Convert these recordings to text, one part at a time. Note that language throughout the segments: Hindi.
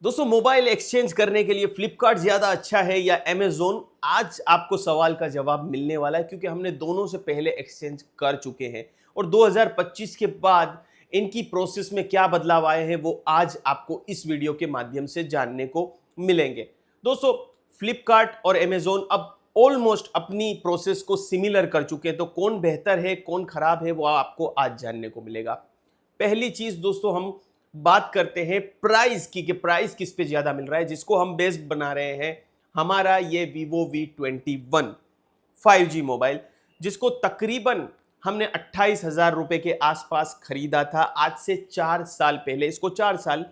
दोस्तों मोबाइल एक्सचेंज करने के लिए फ्लिपकार्ट ज़्यादा अच्छा है या अमेज़न? आज आपको सवाल का जवाब मिलने वाला है क्योंकि हमने दोनों से पहले एक्सचेंज कर चुके हैं और 2025 के बाद इनकी प्रोसेस में क्या बदलाव आए हैं वो आज आपको इस वीडियो के माध्यम से जानने को मिलेंगे। दोस्तों फ्लिपकार्ट और अमेज़न अब ऑलमोस्ट अपनी प्रोसेस को सिमिलर कर चुके हैं, तो कौन बेहतर है कौन खराब है वो आपको आज जानने को मिलेगा। पहली चीज़ दोस्तों, हम बात करते हैं प्राइस की कि प्राइस किस पे ज्यादा मिल रहा है, जिसको हम बेस बना रहे हैं हमारा ये Vivo V21 5G मोबाइल, जिसको तकरीबन हमने 28,000 रुपए के आसपास खरीदा था आज से 4 साल पहले। इसको 4 साल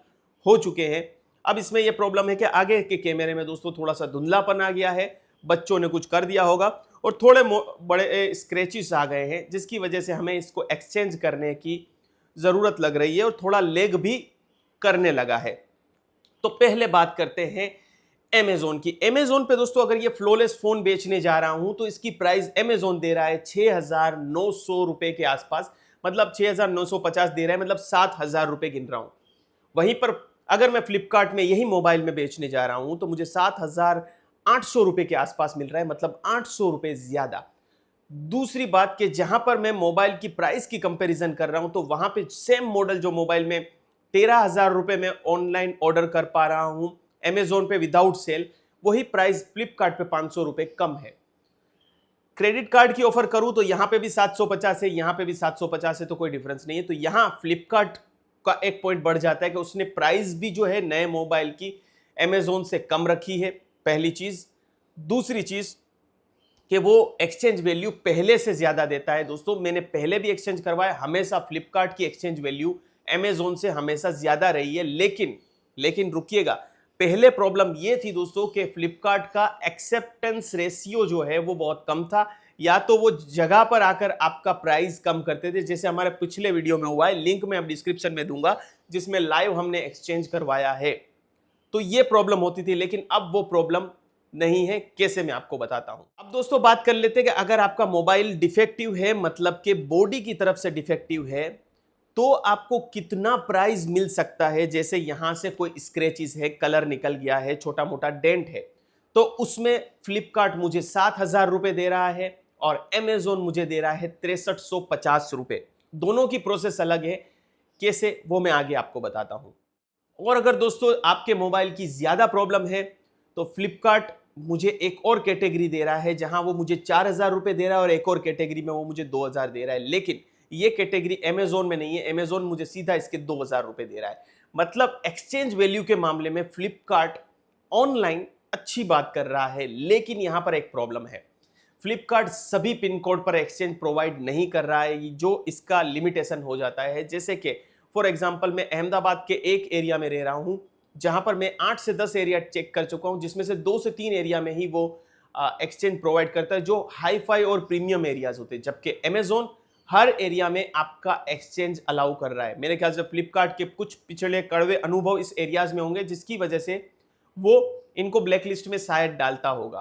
हो चुके हैं। अब इसमें यह प्रॉब्लम है कि आगे के कैमरे में दोस्तों थोड़ा सा धुंधलापन आ गया है, बच्चों ने कुछ कर दिया होगा और थोड़े बड़े स्क्रैचेस आ गए हैं, जिसकी वजह से हमें इसको एक्सचेंज करने की जरूरत लग रही है और थोड़ा लेग भी करने लगा है। तो पहले बात करते हैं अमेज़न की। अमेज़न पे दोस्तों अगर ये फ्लॉलेस फोन बेचने जा रहा हूं तो इसकी प्राइस अमेज़न दे रहा है 6,900 रुपए के आसपास, मतलब 6,950 दे रहा है, मतलब 7,000 रुपए गिन रहा हूं। वहीं पर अगर मैं फ्लिपकार्ट में यही मोबाइल में बेचने जा रहा हूं तो मुझे 7,800 रुपए के आसपास मिल रहा है, मतलब 800 रुपए ज्यादा। दूसरी बात कि जहां पर मैं मोबाइल की प्राइस की कंपैरिजन कर रहा हूं तो वहां पे सेम मॉडल जो मोबाइल में 13,000 रुपए में ऑनलाइन ऑर्डर कर पा रहा हूं अमेज़न पे विदाउट सेल, वही प्राइस फ्लिपकार्ट पे 500 रुपए कम है। क्रेडिट कार्ड की ऑफर करूं तो यहां पे भी 750 है, यहां पे भी 750 है, तो कोई डिफरेंस नहीं है। तो यहां फ्लिपकार्ट का एक पॉइंट बढ़ जाता है कि उसने प्राइस भी जो है नए मोबाइल की अमेज़न से कम रखी है, पहली चीज। दूसरी चीज कि वो एक्सचेंज वैल्यू पहले से ज्यादा देता है। दोस्तों मैंने पहले भी एक्सचेंज करवाया, हमेशा फ्लिपकार्ट की एक्सचेंज वैल्यू अमेज़न से हमेशा ज्यादा रही है। लेकिन रुकिएगा, पहले प्रॉब्लम ये थी दोस्तों कि फ्लिपकार्ट का एक्सेप्टेंस रेशियो जो है वो बहुत कम था, या तो वो जगह पर आकर आपका प्राइस कम करते थे, जैसे हमारे पिछले वीडियो में हुआ है, लिंक मैं अब डिस्क्रिप्शन में दूंगा, जिसमें लाइव हमने एक्सचेंज करवाया है। तो ये प्रॉब्लम होती थी, लेकिन अब वो प्रॉब्लम नहीं है। कैसे, मैं आपको बताता हूं। अब दोस्तों बात कर लेते हैं कि अगर आपका मोबाइल डिफेक्टिव है, मतलब कि बॉडी की तरफ से डिफेक्टिव है, तो आपको कितना प्राइस मिल सकता है। जैसे यहां से कोई स्क्रैचेस है, कलर निकल गया है, छोटा मोटा डेंट है, तो उसमें फ्लिपकार्ट मुझे 7,000 रुपए दे रहा है और अमेज़न मुझे दे रहा है 6350 रुपए। दोनों की प्रोसेस अलग है, कैसे वो मैं आगे आपको बताता हूं। और अगर दोस्तों आपके मोबाइल की ज्यादा प्रॉब्लम है तो फ्लिपकार्ट मुझे एक और कैटेगरी दे रहा है, जहां वो मुझे 4,000 रुपए दे रहा है और एक और कैटेगरी में वो मुझे 2,000 दे रहा है। लेकिन ये कैटेगरी अमेज़न में नहीं है, अमेज़न मुझे सीधा इसके 2,000 रुपए दे रहा है। मतलब एक्सचेंज वैल्यू के मामले में फ्लिपकार्ट ऑनलाइन अच्छी बात कर रहा है, लेकिन यहां पर एक प्रॉब्लम है। फ्लिपकार्ट सभी पिन कोड पर एक्सचेंज प्रोवाइड नहीं कर रहा है, जो इसका लिमिटेशन हो जाता है। जैसे कि फॉर एग्जांपल मैं अहमदाबाद के एक एरिया में रह रहा हूं, जहां पर मैं 8 से 10 एरिया चेक कर चुका हूं, जिसमें से 2 से 3 एरिया में ही वो एक्सचेंज प्रोवाइड करता है, जो हाई फाई और प्रीमियम एरियाज होते हैं, जबकि अमेज़न हर एरिया में आपका एक्सचेंज अलाउ कर रहा है। मेरे ख्याल से फ्लिपकार्ट के कुछ पिछले कड़वे अनुभव इस एरियाज में होंगे, जिसकी वजह से वो इनको ब्लैकलिस्ट में शायद डालता होगा।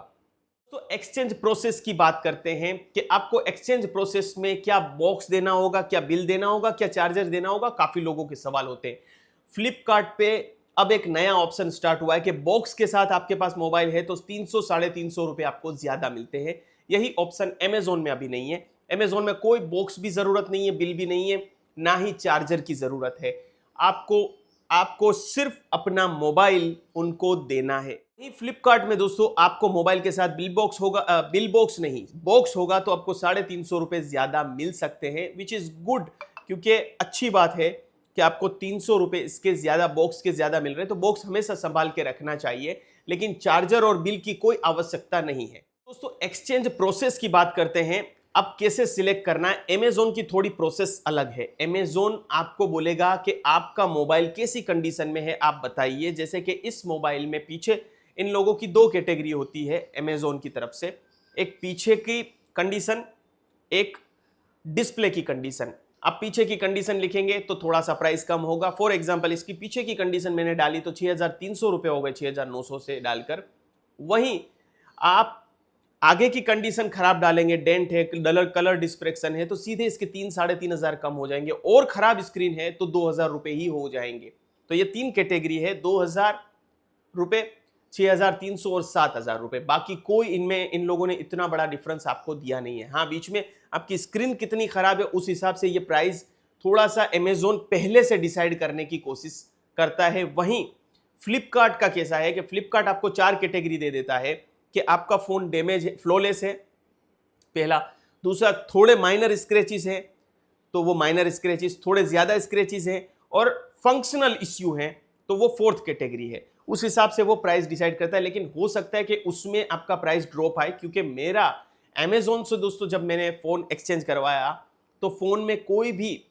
तो एक्सचेंज प्रोसेस की बात करते हैं कि आपको एक्सचेंज प्रोसेस में क्या बॉक्स देना होगा, क्या बिल देना होगा, क्या चार्जर देना होगा, काफी लोगों के सवाल होते हैं। फ्लिपकार्ट पे अब एक नया ऑप्शन स्टार्ट हुआ है कि बॉक्स के साथ आपके पास मोबाइल है तो 300 साढ़े 300 रुपए आपको ज्यादा मिलते हैं। यही ऑप्शन अमेज़न में अभी नहीं है। अमेज़न में कोई बॉक्स भी जरूरत नहीं है, बिल भी नहीं है, ना ही चार्जर की जरूरत है। आपको आपको सिर्फ अपना मोबाइल उनको देना है। फ्लिपकार्ट में दोस्तों आपको मोबाइल के साथ बिल बॉक्स होगा, बिल बॉक्स नहीं, बॉक्स होगा तो आपको 350 रुपए ज्यादा मिल सकते हैं, विच इज गुड, क्योंकि अच्छी बात है कि आपको 300 रुपए इसके ज्यादा, बॉक्स के ज्यादा मिल रहे हैं। तो बॉक्स हमेशा संभाल के रखना चाहिए, लेकिन चार्जर और बिल की कोई आवश्यकता नहीं है। दोस्तों एक्सचेंज प्रोसेस की बात करते हैं, अब कैसे सिलेक्ट करना है। अमेज़न की थोड़ी प्रोसेस अलग है। अमेज़न आपको बोलेगा कि आपका मोबाइल कैसी कंडीशन में है, आप बताइए। जैसे कि इस मोबाइल में पीछे इन लोगों की 2 कैटेगरी होती है अमेज़न की तरफ से, एक पीछे की कंडीशन, एक डिस्प्ले की कंडीशन। आप पीछे की कंडीशन लिखेंगे तो थोड़ा सा प्राइस कम होगा। फॉर एग्जांपल इसकी पीछे की कंडीशन मैंने डाली तो 6,300 रुपए हो गए 6,900 से डालकर। वहीं आप आगे की कंडीशन खराब डालेंगे, डेंट है, कलर डिस्ट्रैक्शन है, तो सीधे इसके 3 साढ़े 3,000 कम हो जाएंगे, और खराब स्क्रीन है तो 2,000 रुपए ही हो जाएंगे। तो ये 3 कैटेगरी है, 2,000, रुपए, 6,300 और 7,000 रुपए। बाकी कोई इनमें इन लोगों ने इतना बड़ा डिफरेंस आपको दिया नहीं है। हाँ, बीच में आपकी स्क्रीन कितनी खराब है उस हिसाब से ये प्राइस थोड़ा सा अमेजोन पहले से डिसाइड करने की कोशिश करता है। वहीं फ्लिपकार्ट का कैसा है कि फ्लिपकार्ट आपको 4 कैटेगरी दे देता है कि आपका फोन डैमेज है, फ्लॉलेस है पहला, दूसरा थोड़े माइनर स्क्रैचेस है तो वो माइनर स्क्रैचेस, थोड़े ज्यादा स्क्रैचेस हैं और फंक्शनल इश्यू हैं तो वो 4th कैटेगरी है। उस हिसाब से वो प्राइस डिसाइड करता है। लेकिन हो सकता है कि उसमें आपका प्राइस ड्रॉप आए, क्योंकि मेरा अमेजोन से दोस्तों जब मैंने फोन एक्सचेंज करवाया तो फोन में कोई भी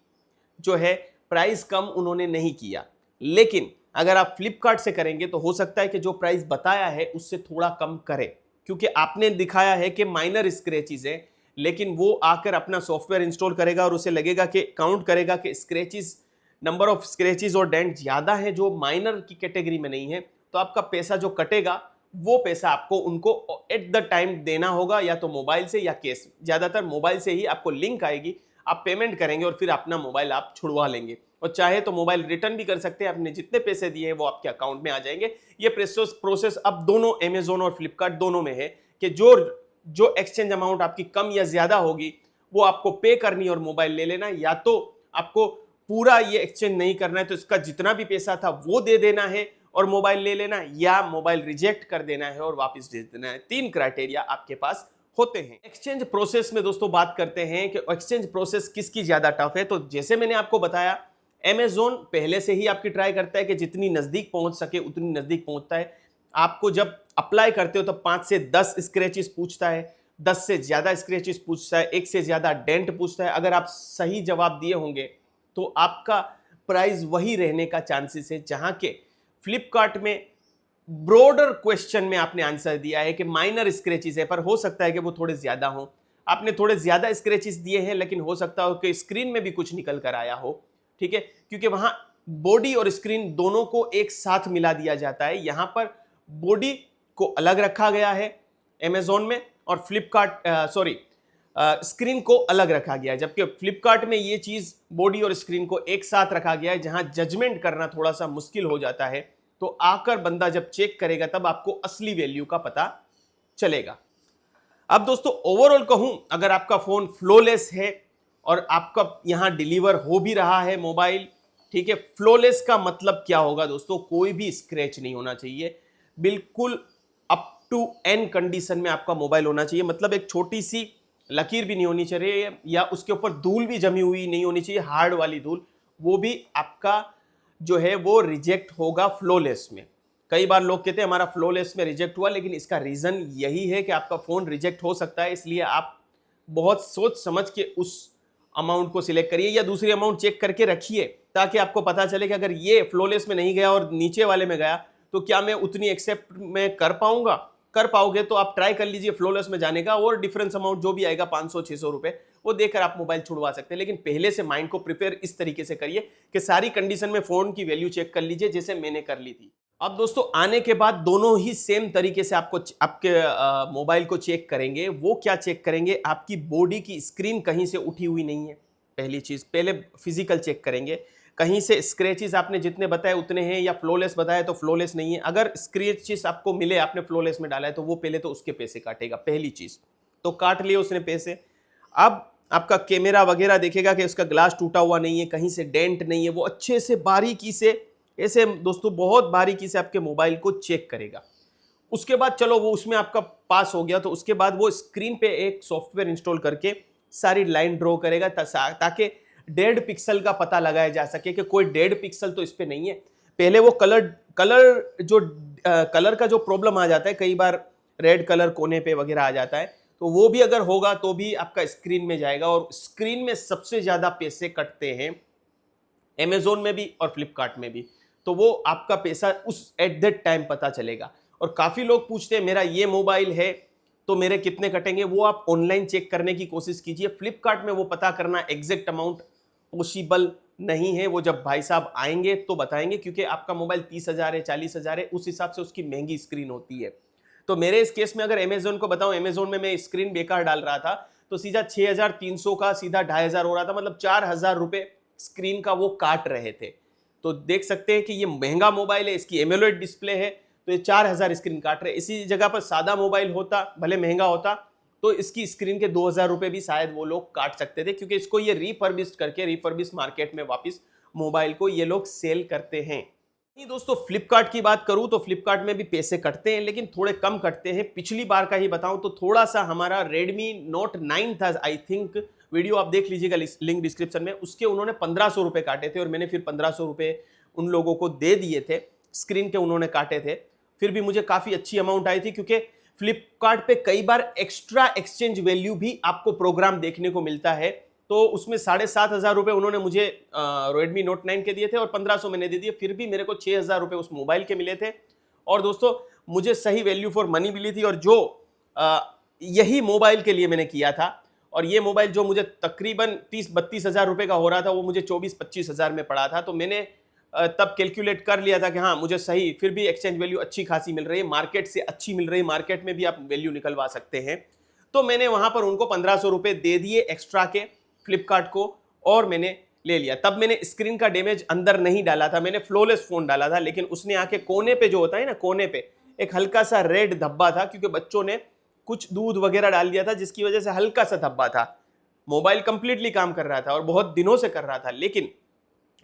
जो है प्राइस कम उन्होंने नहीं किया। लेकिन अगर आप फ्लिपकार्ट से करेंगे तो हो सकता है कि जो प्राइस बताया है उससे थोड़ा कम करे, क्योंकि आपने दिखाया है कि माइनर स्क्रैचेस है, लेकिन वो आकर अपना सॉफ्टवेयर इंस्टॉल करेगा और उसे लगेगा कि काउंट करेगा कि स्क्रैचेस, नंबर ऑफ स्क्रैचेस और डेंट ज्यादा है जो माइनर की कैटेगरी में नहीं है, तो आपका पैसा जो कटेगा वो पैसा आपको उनको एट द टाइम देना होगा, या तो मोबाइल से या कैश। ज्यादातर मोबाइल से ही आपको लिंक आएगी, आप पेमेंट करेंगे और फिर अपना मोबाइल आप छुड़वा लेंगे, और चाहे तो मोबाइल रिटर्न भी कर सकते हैं। आपने जितने पैसे दिए हैं वो आपके अकाउंट में आ जाएंगे। ये प्रोसेस अब दोनों अमेजोन और फ्लिपकार्ट दोनों में है कि जो एक्सचेंज अमाउंट आपकी कम या ज्यादा होगी वो आपको पे करनी और मोबाइल ले लेना, या तो आपको पूरा ये एक्सचेंज नहीं करना है तो इसका जितना भी पैसा था वो दे देना है और मोबाइल ले लेना, या मोबाइल रिजेक्ट कर देना है और वापस भेज देना है। 3 क्राइटेरिया आपके पास होते हैं। एक्सचेंज प्रोसेस में दोस्तों बात करते हैं कि एक्सचेंज प्रोसेस किसकी ज्यादा टफ है। तो जैसे मैंने आपको बताया, अमेजोन पहले से ही आपकी ट्राई करता है कि जितनी नजदीक पहुंच सके उतनी नजदीक पहुंचता है। आपको जब अप्लाई करते हो तो 5 से 10 स्क्रैचेस पूछता है, 10 से ज्यादा स्क्रैचेस पूछता है, 1 से ज्यादा डेंट पूछता है। अगर आप सही जवाब दिए होंगे तो आपका प्राइस वही रहने का चांसेस है, जहां के फ्लिपकार्ट में ब्रॉडर क्वेश्चन में आपने आंसर दिया है कि माइनर स्क्रैचेस है, पर हो सकता है कि वो थोड़े ज्यादा हो। आपने थोड़े ज्यादा स्क्रैचेस दिए हैं, लेकिन हो सकता हो कि स्क्रीन में भी कुछ निकल कर आया हो, ठीक है, क्योंकि वहां बॉडी और स्क्रीन दोनों को एक साथ मिला दिया जाता है। यहां पर बॉडी को अलग रखा गया है अमेजोन में, और स्क्रीन को अलग रखा गया है, जबकि फ्लिपकार्ट में ये चीज बॉडी और स्क्रीन को एक साथ रखा गया है, जहां जजमेंट करना थोड़ा सा मुश्किल हो जाता है। तो आकर बंदा जब चेक करेगा तब आपको असली वैल्यू का पता चलेगा। अब दोस्तों ओवरऑल कहूं, अगर आपका फोन फ्लॉलेस है और आपका यहां डिलीवर हो भी रहा है मोबाइल, ठीक है, फ्लॉलेस का मतलब क्या होगा दोस्तों? कोई भी स्क्रैच नहीं होना चाहिए, बिल्कुल अप टू एन कंडीशन में आपका मोबाइल होना चाहिए। मतलब एक छोटी सी लकीर भी नहीं होनी चाहिए, या उसके ऊपर धूल भी जमी हुई नहीं होनी चाहिए, हार्ड वाली धूल, वो भी आपका जो है वो रिजेक्ट होगा फ्लॉलेस में। कई बार लोग कहते हैं हमारा फ्लॉलेस में रिजेक्ट हुआ, लेकिन इसका रीजन यही है कि आपका फोन रिजेक्ट हो सकता है, इसलिए आप बहुत सोच समझ के उस अमाउंट को सिलेक्ट करिए या दूसरी अमाउंट चेक करके रखिए, ताकि आपको पता चले कि अगर ये फ्लॉलेस में नहीं गया और नीचे वाले में गया तो क्या मैं उतनी एक्सेप्ट में कर पाऊंगा। कर पाओगे तो आप ट्राई कर लीजिए फ्लॉलेस में जाने का, और डिफरेंस अमाउंट जो भी आएगा 500-600 रुपए वो देकर आप मोबाइल छुड़वा सकते हैं। लेकिन पहले से माइंड को प्रिपेयर इस तरीके से करिए कि सारी कंडीशन में फोन की वैल्यू चेक कर लीजिए, जैसे मैंने कर ली थी। अब दोस्तों आने के बाद दोनों ही सेम तरीके से आपको आपके मोबाइल को चेक करेंगे। वो क्या चेक करेंगे? आपकी बॉडी की स्क्रीन कहीं से उठी हुई नहीं है, पहली चीज। पहले फिजिकल चेक करेंगे, कहीं से स्क्रैचेस आपने जितने बताए उतने हैं, या फ्लॉलेस बताया तो फ्लॉलेस नहीं है। अगर स्क्रैचेस आपको मिले, आपने फ्लॉलेस में डाला है, तो वो पहले तो उसके पैसे काटेगा, पहली चीज। तो काट लिए उसने पैसे। अब आपका कैमरा वगैरह देखेगा कि उसका ग्लास टूटा हुआ नहीं है, कहीं से डेंट नहीं है, वो अच्छे से बारीकी से, ऐसे दोस्तों बहुत बारीकी से आपके मोबाइल को चेक करेगा। उसके बाद चलो वो उसमें आपका पास हो गया, तो उसके बाद वो स्क्रीन पे एक सॉफ्टवेयर इंस्टॉल करके सारी लाइन ड्रॉ करेगा, ताकि डेड पिक्सल का पता लगाया जा सके कि कोई डेड पिक्सल तो इस पे नहीं है। पहले वो कलर का जो प्रॉब्लम आ जाता है, कई बार रेड कलर कोने पे वगैरह आ जाता है, तो वो भी अगर होगा तो भी आपका स्क्रीन में जाएगा। और स्क्रीन में सबसे ज्यादा पैसे कटते हैं अमेजोन में भी और फ्लिपकार्ट में भी, तो वो आपका पैसा उस एट दैट टाइम पता चलेगा। और काफी लोग पूछते हैं मेरा ये मोबाइल है तो मेरे कितने कटेंगे, वो आप ऑनलाइन चेक करने की कोशिश कीजिए। फ्लिपकार्ट में वो पता करना एग्जैक्ट अमाउंट पॉसिबल नहीं है, वो जब भाई साहब आएंगे तो बताएंगे, क्योंकि आपका मोबाइल 30,000 है, 40,000 है, उस हिसाब से उसकी महंगी स्क्रीन होती है। तो मेरे इस केस में अगर अमेजोन को बताऊं, अमेजोन में मैं स्क्रीन बेकार डाल रहा था तो सीधा 6,300 का सीधा 2,500 हो रहा था, मतलब 4,000 रुपए स्क्रीन का वो काट रहे थे। तो देख सकते हैं कि ये महंगा मोबाइल है, इसकी एमोलेड डिस्प्ले है, तो ये 4000 स्क्रीन काट रहे हैं। इसी जगह पर सादा मोबाइल होता, भले महंगा होता, तो इसकी स्क्रीन के 2000 रुपए भी शायद वो लोग काट सकते थे, क्योंकि इसको ये रिफर्बिश्ड करके रिफर्बिश मार्केट में वापस मोबाइल को ये लोग सेल करते हैं। नहीं दोस्तों, फ्लिपकार्ट की बात करूं तो फ्लिपकार्ट में भी पैसे कटते हैं, लेकिन थोड़े कम कटते हैं। पिछली बार का ही बताऊं तो थोड़ा सा हमारा Redmi Note 9 था, आई थिंक, वीडियो आप देख लीजिएगा लिंक डिस्क्रिप्शन में, उसके उन्होंने 1500 रुपए काटे थे और मैंने फिर 1500 रुपए उन लोगों को दे दिए थे, स्क्रीन के उन्होंने काटे थे। फिर भी मुझे काफी अच्छी अमाउंट आई थी, क्योंकि फ्लिपकार्ट पे कई बार एक्स्ट्रा एक्सचेंज वैल्यू भी आपको प्रोग्राम देखने को मिलता है। तो उसमें 7500 रुपए उन्होंने मुझे Redmi Note 9 के दिए थे और 1500 मैंने दे दिए, फिर भी मेरे को 6000 रुपए उस मोबाइल के मिले थे। और दोस्तों, मुझे सही वैल्यू फॉर मनी मिली थी, और जो यही मोबाइल के लिए मैंने किया था, और ये मोबाइल जो मुझे तकरीबन 30-32 हजार रुपए का हो रहा था, वो मुझे 24-25 हजार में पड़ा था। तो मैंने तब कैलकुलेट कर लिया था कि हाँ, मुझे सही फिर भी एक्सचेंज वैल्यू अच्छी खासी मिल रही है, मार्केट से अच्छी मिल रही है, मार्केट में भी आप वैल्यू निकलवा सकते हैं। तो मैंने वहां पर उनको 1500 रुपए दे दिए एक्स्ट्रा के फ्लिपकार्ट को, और मैंने ले लिया। तब मैंने स्क्रीन का डैमेज अंदर नहीं डाला था, मैंने फ्लॉलेस फोन डाला था, लेकिन उसने आके कोने पे जो होता है ना, कोने पे एक हल्का सा रेड धब्बा था, क्योंकि बच्चों ने कुछ दूध वगैरह डाल दिया था, जिसकी वजह से हल्का सा धब्बा था। मोबाइल कंप्लीटली काम कर रहा था और बहुत दिनों से कर रहा था, लेकिन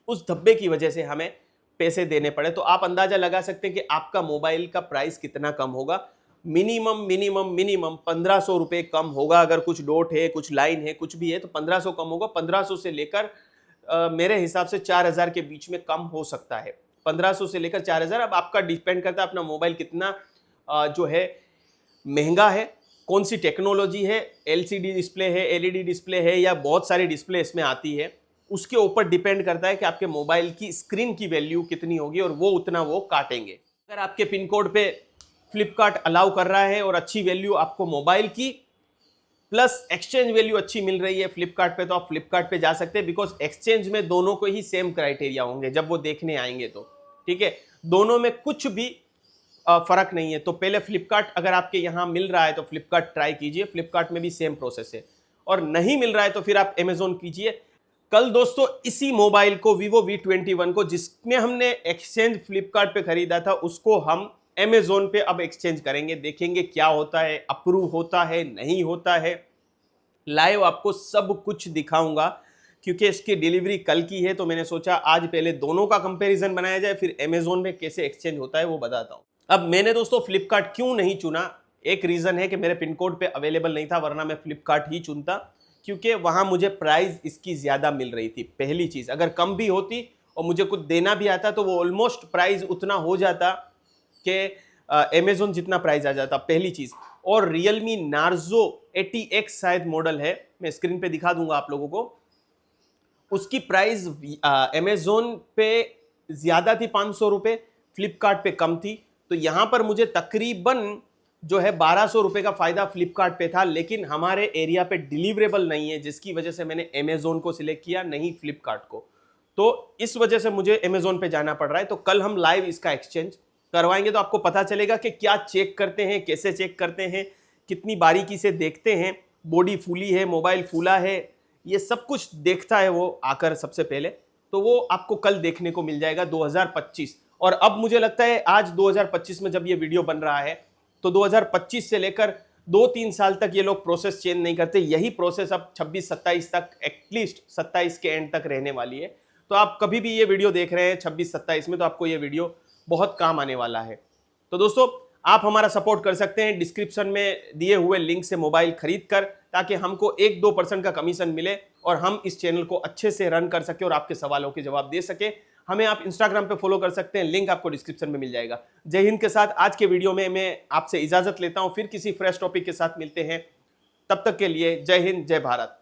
उस धब्बे की वजह से हमें पैसे देने पड़े। तो आप अंदाजा लगा सकते हैं कि आपका मोबाइल का प्राइस कितना कम होगा। मिनिमम मिनिमम मिनिमम 1500 रुपए कम होगा। अगर कुछ डॉट है, कुछ लाइन है, कुछ भी है, तो 1500 कम होगा। 1500 से लेकर मेरे हिसाब से 4000 के बीच में कम हो सकता है। 1500 से लेकर 4000, अब आपका डिपेंड करता है अपना मोबाइल कितना जो है महंगा है, कौन सी टेक्नोलॉजी है, LCD डिस्प्ले है, LED डिस्प्ले है, या बहुत सारी डिस्प्ले इसमें आती है, उसके ऊपर डिपेंड करता है कि आपके मोबाइल की स्क्रीन की वैल्यू कितनी होगी, और वो उतना वो काटेंगे। अगर आपके पिन कोड पे फ्लिपकार्ट अलाउ कर रहा है और अच्छी वैल्यू आपको मोबाइल की प्लस एक्सचेंज वैल्यू अच्छी मिल रही है फ्लिपकार्ट पे, तो आप फ्लिपकार्ट पे जा सकते हैं, बिकॉज एक्सचेंज में दोनों को ही सेम क्राइटेरिया होंगे जब वो देखने आएंगे तो, ठीक है। दोनों में कुछ भी फर्क नहीं है। तो पहले फ्लिपकार्ट अगर आपके यहाँ मिल रहा है तो फ्लिपकार्ट ट्राई कीजिए, फ्लिपकार्ट में भी सेम प्रोसेस है, और नहीं मिल रहा है तो फिर आप अमेजोन कीजिए। कल दोस्तों इसी मोबाइल को, Vivo V21 को, जिसमें हमने एक्सचेंज फ्लिपकार्ट पे खरीदा था, उसको हम अमेजोन पे अब एक्सचेंज करेंगे। देखेंगे क्या होता है, अप्रूव होता है नहीं होता है, लाइव आपको सब कुछ दिखाऊंगा, क्योंकि इसकी डिलीवरी कल की है। तो मैंने सोचा आज पहले दोनों का कंपैरिजन बनाया जाए, फिर अमेजोन में कैसे एक्सचेंज होता है वो बताता हूं। अब मैंने दोस्तों फ्लिपकार्ट क्यों नहीं चुना, एक रीजन है कि मेरे पिन कोड पे अवेलेबल नहीं था, वरना मैं फ्लिपकार्ट ही चुनता, क्योंकि वहां मुझे प्राइस इसकी ज्यादा मिल रही थी। पहली चीज, अगर कम भी होती और मुझे कुछ देना भी आता तो वो ऑलमोस्ट प्राइस उतना हो जाता कि अमेजोन जितना प्राइस आ जाता, पहली चीज। और Realme Narzo 80X शायद मॉडल है, मैं स्क्रीन पे दिखा दूंगा आप लोगों को, उसकी प्राइस अमेजोन पे ज्यादा थी 500 रुपए, फ्लिपकार्ट पे कम थी। तो यहां पर मुझे तकरीबन जो है 1200 रुपए का फायदा फ्लिपकार्ट पे था, लेकिन हमारे एरिया पे डिलीवरेबल नहीं है, जिसकी वजह से मैंने अमेजोन को सिलेक्ट किया, नहीं फ्लिपकार्ट को। तो इस वजह से मुझे अमेजोन पे जाना पड़ रहा है। तो कल हम लाइव इसका एक्सचेंज करवाएंगे, तो आपको पता चलेगा कि क्या चेक करते हैं, कैसे चेक करते हैं, कितनी बारीकी से देखते हैं, बॉडी फूली है, मोबाइल फूला है, ये सब कुछ देखता है वो आकर सबसे पहले। तो वो आपको कल देखने को मिल जाएगा 2025। और अब मुझे लगता है आज 2025 में जब ये वीडियो बन रहा है, तो 2025 से लेकर 2-3 साल तक ये लोग प्रोसेस चेंज नहीं करते। यही प्रोसेस अब 26-27 तक, एटलीस्ट 27 के एंड तक रहने वाली है। तो आप कभी भी ये वीडियो देख रहे हैं 26-27 में, तो आपको ये वीडियो बहुत काम आने वाला है। तो दोस्तों, आप हमारा सपोर्ट कर सकते हैं डिस्क्रिप्शन में दिए हुए लिंक से मोबाइल खरीद कर, ताकि हमको 1-2% का कमीशन मिले और हम इस चैनल को अच्छे से रन कर सके और आपके सवालों के जवाब दे सके। हमें आप इंस्टाग्राम पे फॉलो कर सकते हैं, लिंक आपको डिस्क्रिप्शन में मिल जाएगा। जय हिंद के साथ आज के वीडियो में मैं आपसे इजाजत लेता हूं, फिर किसी फ्रेश टॉपिक के साथ मिलते हैं। तब तक के लिए जय हिंद, जय भारत।